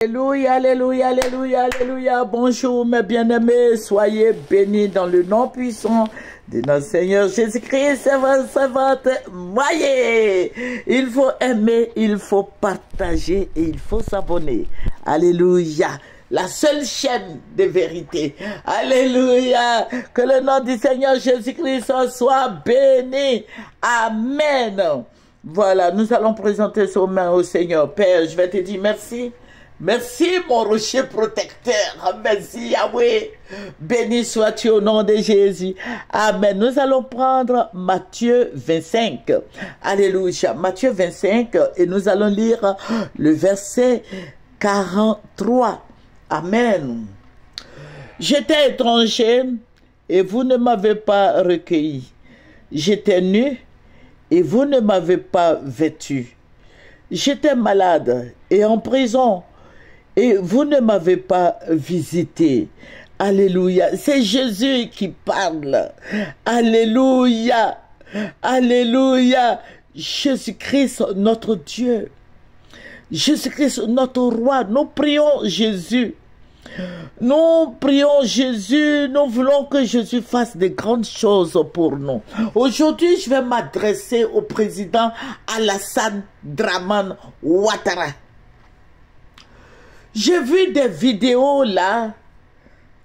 Alléluia, alléluia, alléluia, alléluia. Bonjour mes bien-aimés, soyez bénis dans le nom puissant de notre Seigneur Jésus-Christ. Servante, voyez, il faut aimer, il faut partager et il faut s'abonner. Alléluia. La seule chaîne de vérité. Alléluia. Que le nom du Seigneur Jésus-Christ soit béni. Amen. Voilà, nous allons présenter nos mains au Seigneur. Père, je vais te dire merci. Merci mon rocher protecteur. Merci Yahweh. Béni sois-tu au nom de Jésus. Amen. Nous allons prendre Matthieu 25. Alléluia. Matthieu 25 et nous allons lire le verset 43. Amen. J'étais étranger et vous ne m'avez pas recueilli. J'étais nu et vous ne m'avez pas vêtu. J'étais malade et en prison et vous ne m'avez pas visité. Alléluia. C'est Jésus qui parle. Alléluia. Alléluia. Jésus-Christ, notre Dieu. Jésus-Christ, notre roi. Nous prions Jésus. Nous prions Jésus. Nous voulons que Jésus fasse de grandes choses pour nous. Aujourd'hui, je vais m'adresser au président Alassane Dramane Ouattara. J'ai vu des vidéos là,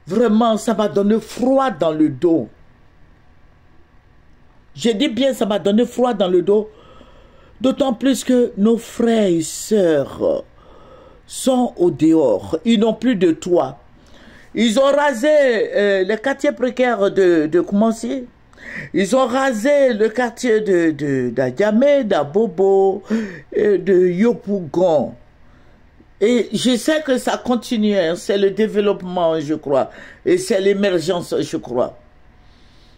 vraiment ça m'a donné froid dans le dos. J'ai dit bien ça m'a donné froid dans le dos, d'autant plus que nos frères et sœurs sont au dehors, ils n'ont plus de toit. Ils ont rasé les quartiers précaires de Koumassi. Ils ont rasé le quartier d'Adjamé, d'Abobo, de Yopougon. Et je sais que ça continue, hein, c'est le développement, je crois, et c'est l'émergence, je crois.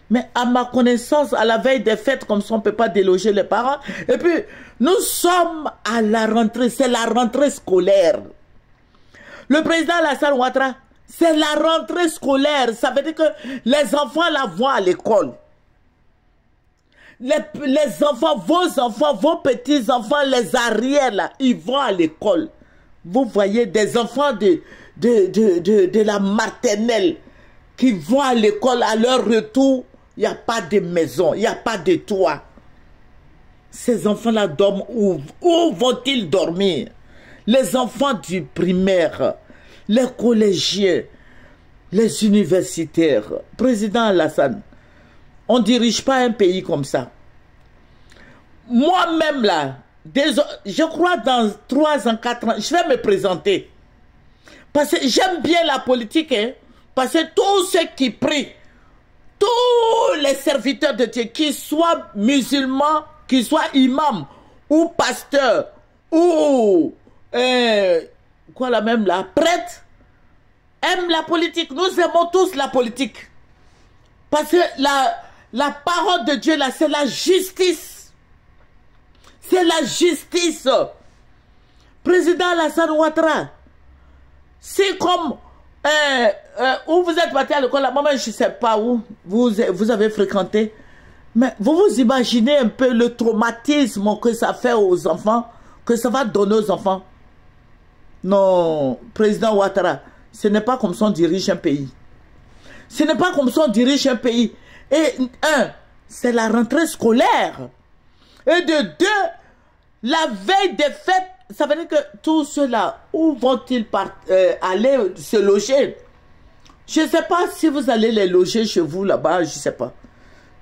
Mais à ma connaissance, à la veille des fêtes, comme ça, on ne peut pas déloger les parents. Et puis, nous sommes à la rentrée, c'est la rentrée scolaire. Le président Alassane Ouattara, c'est la rentrée scolaire. Ça veut dire que les enfants là vont à l'école. Les enfants, vos petits-enfants, les arrières là, ils vont à l'école. Vous voyez des enfants de la maternelle qui vont à l'école, à leur retour, il n'y a pas de maison, il n'y a pas de toit. Ces enfants-là dorment où? Où vont-ils dormir? Les enfants du primaire, les collégiens, les universitaires. Président Alassane, on ne dirige pas un pays comme ça. Moi-même là, je crois dans 3 ans, 4 ans, je vais me présenter. Parce que j'aime bien la politique, hein, parce que tous ceux qui prient, tous les serviteurs de Dieu, qu'ils soient musulmans, qu'ils soient imams, ou pasteurs, ou quoi la même là, prêtres, aiment la politique. Nous aimons tous la politique. Parce que la parole de Dieu là, c'est la justice. C'est la justice. Président Alassane Ouattara, c'est comme où vous êtes parti à l'école, moi je ne sais pas où vous avez fréquenté, mais vous vous imaginez un peu le traumatisme que ça fait aux enfants, que ça va donner aux enfants. Non, président Ouattara, ce n'est pas comme ça on dirige un pays. Ce n'est pas comme ça on dirige un pays. Et c'est la rentrée scolaire. Et de 2, la veille des fêtes, ça veut dire que tous ceux-là, où vont-ils aller se loger? Je ne sais pas si vous allez les loger chez vous là-bas, je ne sais pas.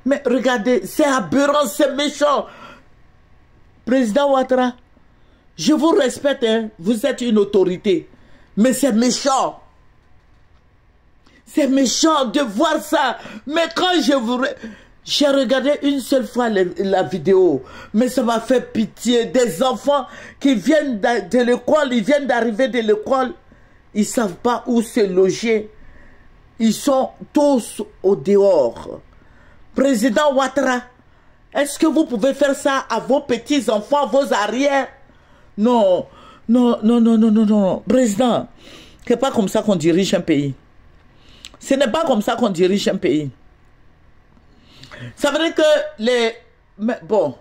Mais regardez, c'est aberrant, c'est méchant. Président Ouattara, je vous respecte, hein, vous êtes une autorité, mais c'est méchant. C'est méchant de voir ça. Mais quand j'ai regardé une seule fois la vidéo, mais ça m'a fait pitié. Des enfants qui viennent de l'école, ils viennent d'arriver de l'école, ils ne savent pas où se loger. Ils sont tous au dehors. Président Ouattara, est-ce que vous pouvez faire ça à vos petits-enfants, vos arrières? Non, non, non, non, non, non, non. Président, ce n'est pas comme ça qu'on dirige un pays. Ce n'est pas comme ça qu'on dirige un pays. Ça veut dire que mais bon,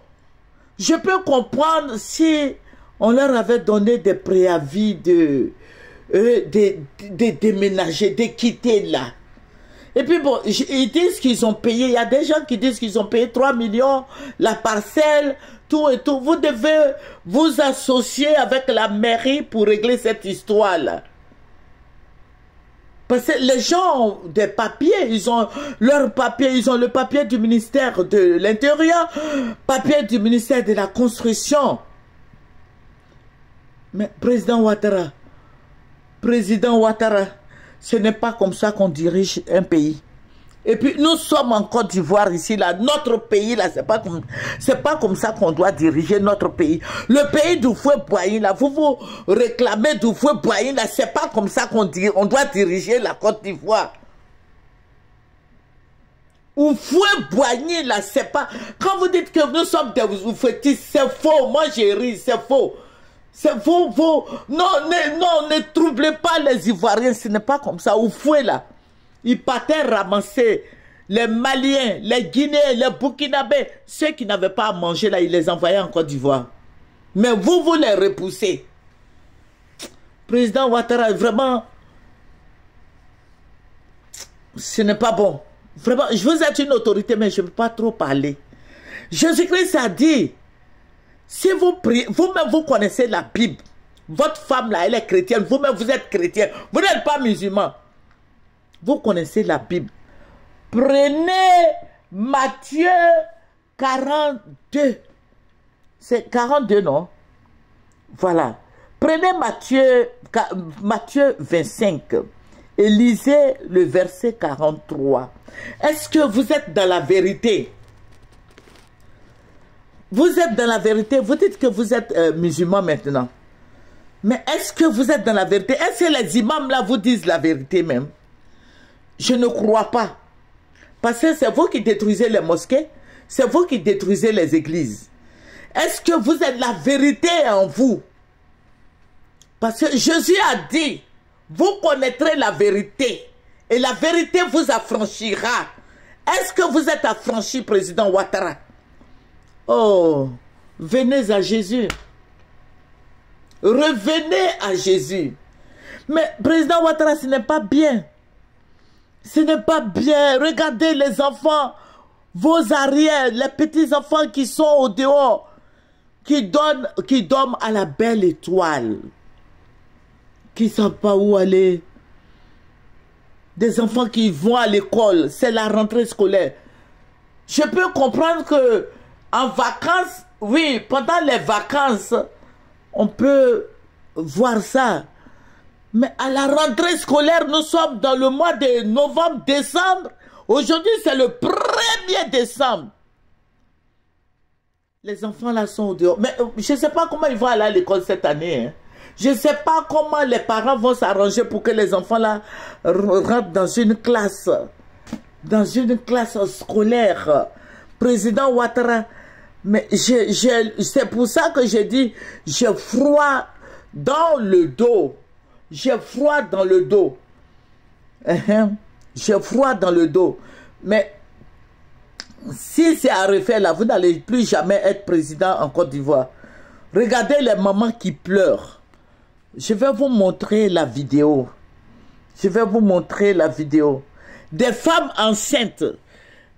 je peux comprendre si on leur avait donné des préavis de déménager, de quitter là. Et puis bon, ils disent qu'ils ont payé, il y a des gens qui disent qu'ils ont payé 3 millions, la parcelle, tout et tout. Vous devez vous associer avec la mairie pour régler cette histoire-là. Parce que les gens ont des papiers, ils ont leurs papiers, ils ont le papier du ministère de l'Intérieur, papier du ministère de la Construction. Mais président Ouattara, ce n'est pas comme ça qu'on dirige un pays. Et puis nous sommes en Côte d'Ivoire ici, là, notre pays, là, c'est pas comme ça qu'on doit diriger notre pays. Le pays d'Houphouët-Boigny, là, vous vous réclamez d'Houphouët-Boigny, là, c'est pas comme ça qu'on doit diriger la Côte d'Ivoire. Houphouët-Boigny, là, c'est pas... Quand vous dites que nous sommes des oufouettistes, c'est faux, moi j'ai ri, c'est faux. C'est faux, faux. Non, ne troublez pas les Ivoiriens, ce n'est pas comme ça. Houphouët, là, ils partaient ramasser les Maliens, les Guinéens, les Burkinabés, ceux qui n'avaient pas à manger, là, ils les envoyaient en Côte d'Ivoire. Mais vous les repoussez. Président Ouattara, vraiment, ce n'est pas bon. Vraiment, je vous êtes une autorité, mais je ne peux pas trop parler. Jésus-Christ a dit, si vous priez, vous-même vous connaissez la Bible, votre femme là, elle est chrétienne, vous-même vous êtes chrétien, vous n'êtes pas musulman. Vous connaissez la Bible. Prenez Matthieu 42. C'est 42, non? Voilà. Prenez Matthieu 25 et lisez le verset 43. Est-ce que vous êtes dans la vérité? Vous êtes dans la vérité. Vous dites que vous êtes musulman maintenant. Mais est-ce que vous êtes dans la vérité? Est-ce que les imams là vous disent la vérité même? Je ne crois pas. Parce que c'est vous qui détruisez les mosquées. C'est vous qui détruisez les églises. Est-ce que vous êtes la vérité en vous? Parce que Jésus a dit, vous connaîtrez la vérité. Et la vérité vous affranchira. Est-ce que vous êtes affranchi, président Ouattara? Oh, venez à Jésus. Revenez à Jésus. Mais président Ouattara, ce n'est pas bien. Ce n'est pas bien. Regardez les enfants, vos arrières, les petits-enfants qui sont au dehors, qui dorment à la belle étoile, qui ne savent pas où aller. Des enfants qui vont à l'école, c'est la rentrée scolaire. Je peux comprendre que en vacances, oui, pendant les vacances, on peut voir ça. Mais à la rentrée scolaire, nous sommes dans le mois de novembre, décembre. Aujourd'hui, c'est le 1er décembre. Les enfants là sont au dehors. Mais je ne sais pas comment ils vont aller à l'école cette année. Hein. Je ne sais pas comment les parents vont s'arranger pour que les enfants là rentrent dans une classe scolaire. Président Ouattara, mais c'est pour ça que j'ai dit, j'ai froid dans le dos. J'ai froid dans le dos. J'ai froid dans le dos. Mais si c'est à refaire là, vous n'allez plus jamais être président en Côte d'Ivoire. Regardez les mamans qui pleurent. Je vais vous montrer la vidéo. Je vais vous montrer la vidéo. Des femmes enceintes.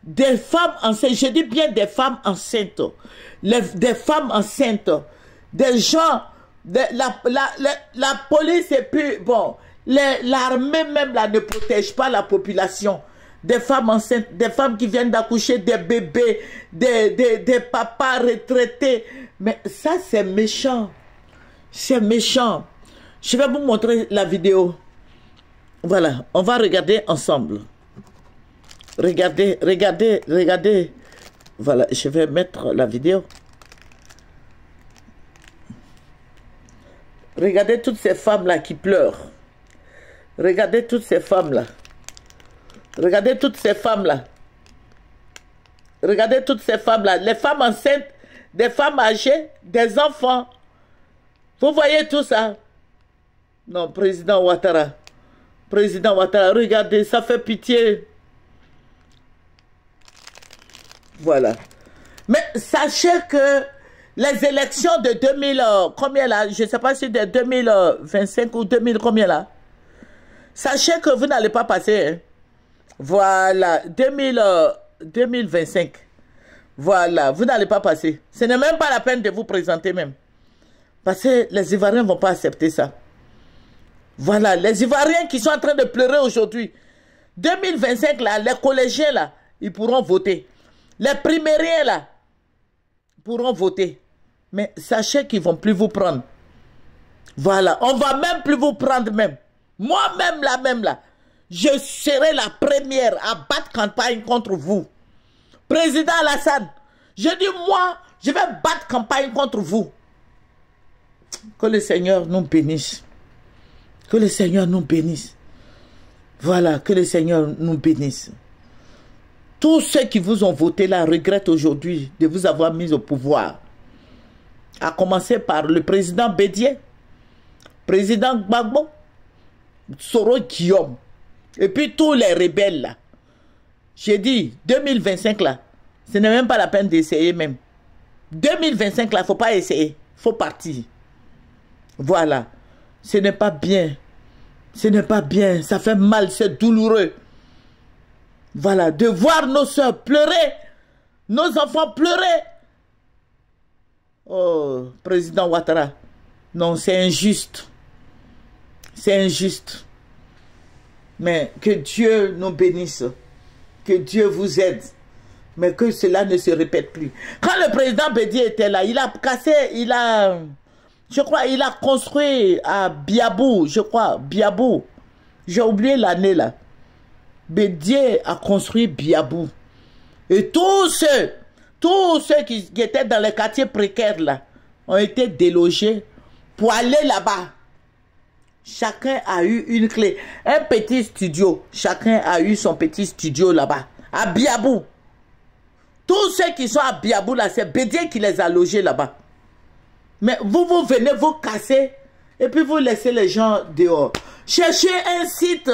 Des femmes enceintes. Je dis bien des femmes enceintes. Des femmes enceintes. Des gens... la police et puis, bon, l'armée même là ne protège pas la population. Des femmes enceintes, des femmes qui viennent d'accoucher, des bébés, des papas retraités. Mais ça, c'est méchant. C'est méchant. Je vais vous montrer la vidéo. Voilà, on va regarder ensemble. Regardez, regardez, regardez. Voilà, je vais mettre la vidéo. Regardez toutes ces femmes-là qui pleurent. Regardez toutes ces femmes-là. Regardez toutes ces femmes-là. Regardez toutes ces femmes-là. Les femmes enceintes, des femmes âgées, des enfants. Vous voyez tout ça? Non, président Ouattara. Président Ouattara, regardez, ça fait pitié. Voilà. Mais sachez que les élections de 2000, combien là? Je ne sais pas si de 2025 ou 2000, combien là? Sachez que vous n'allez pas passer. Hein. Voilà, 2025. Voilà, vous n'allez pas passer. Ce n'est même pas la peine de vous présenter même. Parce que les Ivoiriens ne vont pas accepter ça. Voilà, les Ivoiriens qui sont en train de pleurer aujourd'hui. 2025, là, les collégiens, là, ils pourront voter. Les primériens, là, pourront voter. Mais sachez qu'ils ne vont plus vous prendre. Voilà, on ne va même plus vous prendre même. Moi-même, là, je serai la première à battre campagne contre vous. Président Alassane, je dis moi, je vais battre campagne contre vous. Que le Seigneur nous bénisse. Que le Seigneur nous bénisse. Voilà, que le Seigneur nous bénisse. Tous ceux qui vous ont voté là regrettent aujourd'hui de vous avoir mis au pouvoir. À commencer par le président Bédié, président Gbagbo, Soro Guillaume, et puis tous les rebelles là. J'ai dit, 2025 là, ce n'est même pas la peine d'essayer même. 2025 là, il ne faut pas essayer, il faut partir. Voilà, ce n'est pas bien. Ce n'est pas bien, ça fait mal, c'est douloureux. Voilà, de voir nos soeurs pleurer, nos enfants pleurer. Oh, président Ouattara, non, c'est injuste. C'est injuste. Mais que Dieu nous bénisse. Que Dieu vous aide. Mais que cela ne se répète plus. Quand le président Bédié était là, il a cassé, je crois, il a construit à Biabou, je crois, Biabou. J'ai oublié l'année là. Bédié a construit Biabou. Et tous ceux qui étaient dans les quartiers précaires là, ont été délogés pour aller là-bas. Chacun a eu une clé. Un petit studio. Chacun a eu son petit studio là-bas. À Biabou. Tous ceux qui sont à Biabou là, c'est Bédié qui les a logés là-bas. Mais vous venez vous casser et puis vous laissez les gens dehors. Cherchez un site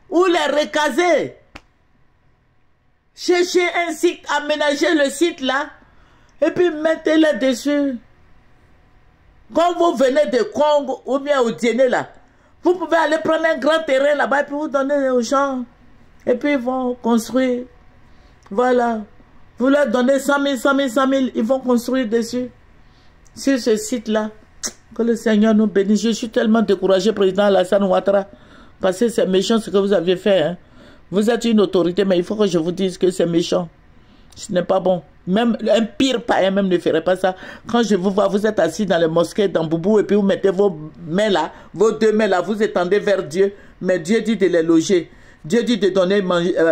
où les recaser. Cherchez un site, aménagez le site là et puis mettez-les dessus. Quand vous venez de Congo ou bien au Djéné là, vous pouvez aller prendre un grand terrain là-bas et puis vous donner aux gens. Et puis ils vont construire. Voilà. Vous leur donnez 100 000, 100 000, 100 000, ils vont construire dessus. Sur ce site-là. Que le Seigneur nous bénisse. Je suis tellement découragé, président Alassane Ouattara. Parce que c'est méchant ce que vous avez fait. Hein. Vous êtes une autorité, mais il faut que je vous dise que c'est méchant. Ce n'est pas bon. Même un pire païen même ne ferait pas ça. Quand je vous vois, vous êtes assis dans les mosquées, dans Boubou, et puis vous mettez vos mains là, vos deux mains là, vous étendez vers Dieu. Mais Dieu dit de les loger. Dieu dit de donner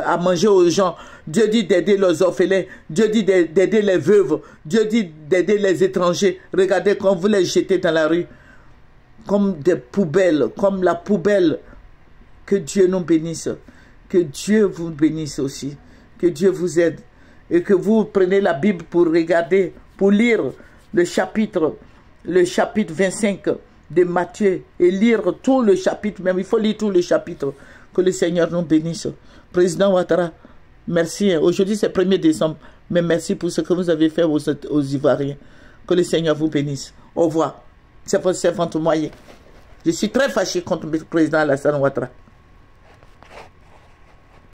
à manger aux gens. Dieu dit d'aider les orphelins. Dieu dit d'aider les veuves. Dieu dit d'aider les étrangers. Regardez quand vous les jetez dans la rue. Comme des poubelles. Comme la poubelle. Que Dieu nous bénisse. Que Dieu vous bénisse aussi. Que Dieu vous aide. Et que vous prenez la Bible pour regarder, pour lire le chapitre 25 de Matthieu. Et lire tout le chapitre. Même il faut lire tout le chapitre. Que le Seigneur nous bénisse. Président Ouattara, merci. Aujourd'hui, c'est le 1er décembre. Mais merci pour ce que vous avez fait aux Ivoiriens. Que le Seigneur vous bénisse. Au revoir. C'est votre servante Moyer. Je suis très fâché contre le président Alassane Ouattara.